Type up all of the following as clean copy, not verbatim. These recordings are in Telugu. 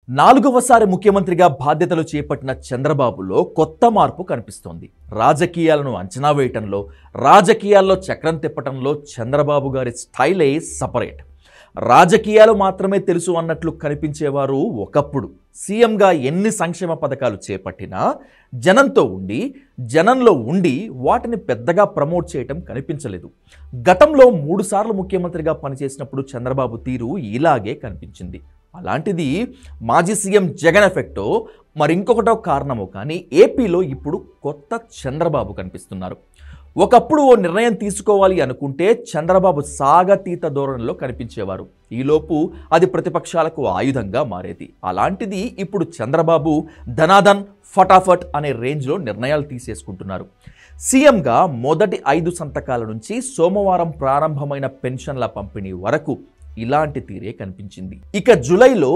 నాలుగవసారి ముఖ్యమంత్రిగా బాధ్యతలు చేపట్టిన చంద్రబాబులో కొత్త మార్పు కనిపిస్తోంది. రాజకీయాలను అంచనా వేయటంలో, రాజకీయాల్లో చక్రం తిప్పటంలో చంద్రబాబు గారి స్టైలే సపరేట్. రాజకీయాలు మాత్రమే తెలుసు అన్నట్లు కనిపించేవారు ఒకప్పుడు. సీఎంగా ఎన్ని సంక్షేమ పథకాలు చేపట్టినా జనంలో ఉండి వాటిని పెద్దగా ప్రమోట్ చేయటం కనిపించలేదు. గతంలో 3 సార్లు ముఖ్యమంత్రిగా పనిచేసినప్పుడు చంద్రబాబు తీరు ఇలాగే కనిపించింది. అలాంటిది మాజీ సీఎం జగన్ ఎఫెక్టో మరింకొకటో కారణమో కానీ ఏపీలో ఇప్పుడు కొత్త చంద్రబాబు కనిపిస్తున్నారు. ఒకప్పుడు ఓ నిర్ణయం తీసుకోవాలి అనుకుంటే చంద్రబాబు సాగతీత ధోరణిలో కనిపించేవారు. ఈలోపు అది ప్రతిపక్షాలకు ఆయుధంగా మారేది. అలాంటిది ఇప్పుడు చంద్రబాబు ధనాధన్ ఫటాఫట్ అనే రేంజ్లో నిర్ణయాలు తీసేసుకుంటున్నారు. సీఎంగా మొదటి 5 సంతకాల నుంచి సోమవారం ప్రారంభమైన పెన్షన్ల పంపిణీ వరకు ఇలాంటి తీరే కనిపించింది. ఇక జూలైలో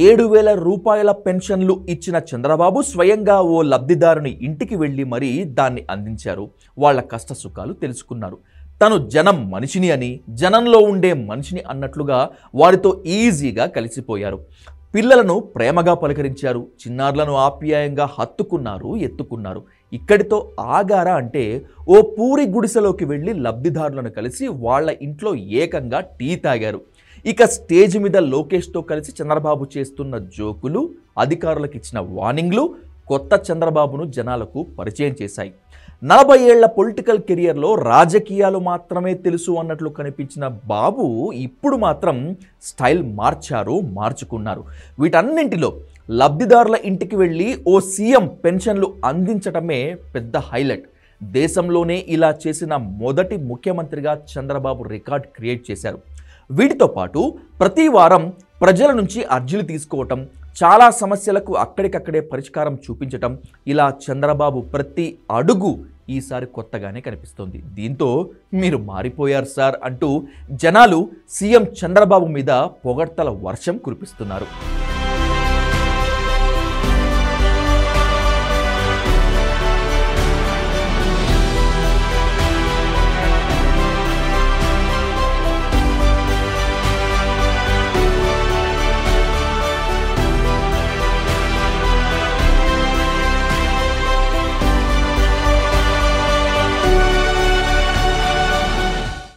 7,000 రూపాయల పెన్షన్లు ఇచ్చిన చంద్రబాబు స్వయంగా ఓ లబ్ధిదారుని ఇంటికి వెళ్ళి మరీ దాన్ని అందించారు. వాళ్ళ కష్ట సుఖాలు తెలుసుకున్నారు. తను జనం మనిషిని అని, జనంలో ఉండే మనిషిని అన్నట్లుగా వారితో ఈజీగా కలిసిపోయారు. పిల్లలను ప్రేమగా పలకరించారు. చిన్నారులను ఆప్యాయంగా హత్తుకున్నారు, ఎత్తుకున్నారు. ఇక్కడితో ఆగారా అంటే ఓ పూరి గుడిసెలోకి వెళ్ళి లబ్ధిదారులను కలిసి వాళ్ళ ఇంట్లో ఏకంగా టీ తాగారు. ఇక స్టేజ్ మీద లోకేష్తో కలిసి చంద్రబాబు చేస్తున్న జోకులు, అధికారులకు ఇచ్చిన వార్నింగ్లు కొత్త చంద్రబాబును జనాలకు పరిచయం చేశాయి. 40 ఏళ్ల పొలిటికల్ కెరియర్లో రాజకీయాలు మాత్రమే తెలుసు అన్నట్లు కనిపించిన బాబు ఇప్పుడు మాత్రం స్టైల్ మార్చుకున్నారు. వీటన్నింటిలో లబ్ధిదారుల ఇంటికి వెళ్ళి ఓ సీఎం పెన్షన్లు అందించటమే పెద్ద హైలైట్. దేశంలోనే ఇలా చేసిన మొదటి ముఖ్యమంత్రిగా చంద్రబాబు రికార్డ్ క్రియేట్ చేశారు. వీటితో పాటు ప్రతి వారం ప్రజల నుంచి అర్జీలు తీసుకోవటం, చాలా సమస్యలకు అక్కడికక్కడే పరిష్కారం చూపించటం, ఇలా చంద్రబాబు ప్రతి అడుగు ఈసారి కొత్తగానే కనిపిస్తోంది. దీంతో మీరు మారిపోయారు సార్ అంటూ జనాలు సీఎం చంద్రబాబు మీద పొగడ్తల వర్షం కురిపిస్తున్నారు.